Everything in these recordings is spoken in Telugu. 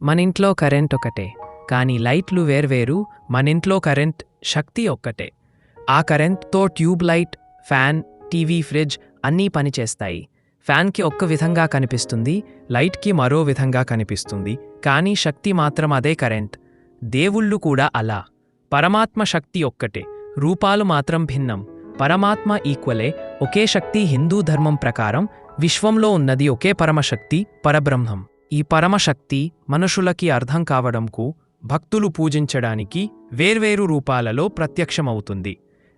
మనింట్లో కరెంట్ ఒకటే, కానీ లైట్లు వేర్వేరు. మనింట్లో కరెంట్ శక్తి ఒక్కటే. ఆ కరెంట్తో tube light, fan, TV, fridge అన్నీ పనిచేస్తాయి. ఫ్యాన్కి ఒక్క విధంగా కనిపిస్తుంది, లైట్కి మరో విధంగా కనిపిస్తుంది, కానీ శక్తి మాత్రం అదే కరెంట్. దేవుళ్ళు కూడా అలా. పరమాత్మ శక్తి ఒక్కటే, రూపాలు మాత్రం భిన్నం. పరమాత్మ ఈక్వలే, ఒకే శక్తి. హిందూ ధర్మం ప్రకారం విశ్వంలో ఉన్నది ఒకే పరమశక్తి, పరబ్రహ్మం. ఈ పరమశక్తి మనుషులకి అర్థం కావడంకు భక్తులు పూజించడానికి వేర్వేరు రూపాలలో ప్రత్యక్షమవుతుంది.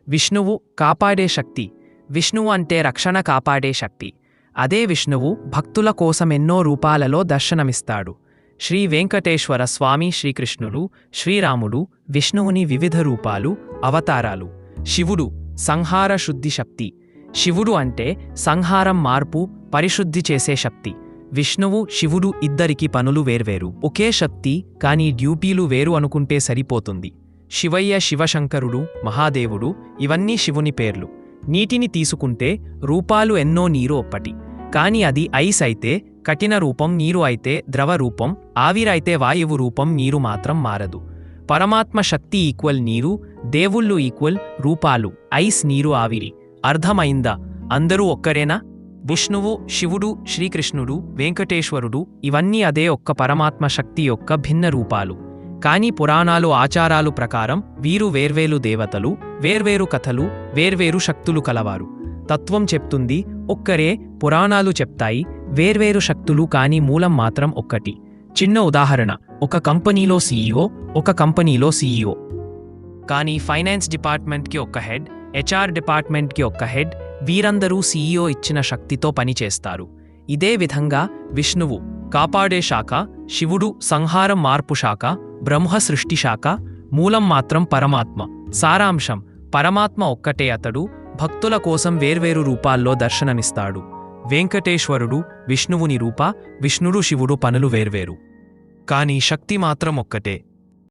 విష్ణువు కాపాడే శక్తి. విష్ణువు అంటే రక్షణ, కాపాడే శక్తి. అదే విష్ణువు భక్తుల కోసం ఎన్నో రూపాలలో దర్శనమిస్తాడు. శ్రీ వెంకటేశ్వర స్వామి, శ్రీకృష్ణుడు, శ్రీరాముడు విష్ణువుని వివిధ రూపాలు, అవతారాలు. శివుడు సంహార శుద్ధి శక్తి. శివుడు అంటే సంహారం, మార్పు, పరిశుద్ధి చేసే శక్తి. విష్ణువు, శివుడు ఇద్దరికి పనులు వేర్వేరు, ఒకే శక్తి, కానీ డ్యూటీలు వేరు అనుకుంటే సరిపోతుంది. శివయ్య, శివశంకరుడు, మహాదేవుడు ఇవన్నీ శివుని పేర్లు. నీటిని తీసుకుంటే రూపాలు ఎన్నో. నీరు ఒక్కటి, కాని అది ఐస్ అయితే కఠిన రూపం, నీరు అయితే ద్రవ రూపం, ఆవిరైతే వాయువు రూపం. నీరు మాత్రం మారదు. పరమాత్మ శక్తి ఈక్వల్ నీరు, దేవుళ్ళు ఈక్వల్ రూపాలు, ఐస్, నీరు, ఆవిరి. అర్థమైందా? అందరూ ఒక్కరేనా? విష్ణువు, శివుడు, శ్రీకృష్ణుడు, వెంకటేశ్వరుడు ఇవన్నీ అదే ఒక్క పరమాత్మ శక్తి యొక్క భిన్న రూపాలు. కానీ పురాణాలు, ఆచారాలు ప్రకారం వీరు వేర్వేరు దేవతలు, వేర్వేరు కథలు, వేర్వేరు శక్తులు కలవారు. తత్వం చెప్తుంది ఒక్కరే, పురాణాలు చెప్తాయి వేర్వేరు శక్తులు, కానీ మూలం మాత్రం ఒక్కటి. చిన్న ఉదాహరణ, ఒక కంపెనీలో సీఈఓ, ఒక కంపెనీలో సీఈఓ. కానీ ఫైనాన్స్ డిపార్ట్మెంట్కి ఒక్క హెడ్, హెచ్ఆర్ డిపార్ట్మెంట్కి ఒక్క హెడ్. వీరందరూ సీఈఓ ఇచ్చిన శక్తితో పనిచేస్తారు. ఇదే విధంగా విష్ణువు కాపాడే శాఖ, శివుడు సంహారం, మార్పు శాఖ, బ్రహ్మ సృష్టి శాఖ. మూలం మాత్రం పరమాత్మ. సారాంశం, పరమాత్మ ఒక్కటే. అతడు భక్తుల కోసం వేర్వేరు రూపాల్లో దర్శనమిస్తాడు. వెంకటేశ్వరుడు విష్ణువుని రూప, విష్ణుడు, శివుడు పనులు వేర్వేరు, కానీ శక్తి మాత్రం ఒక్కటే.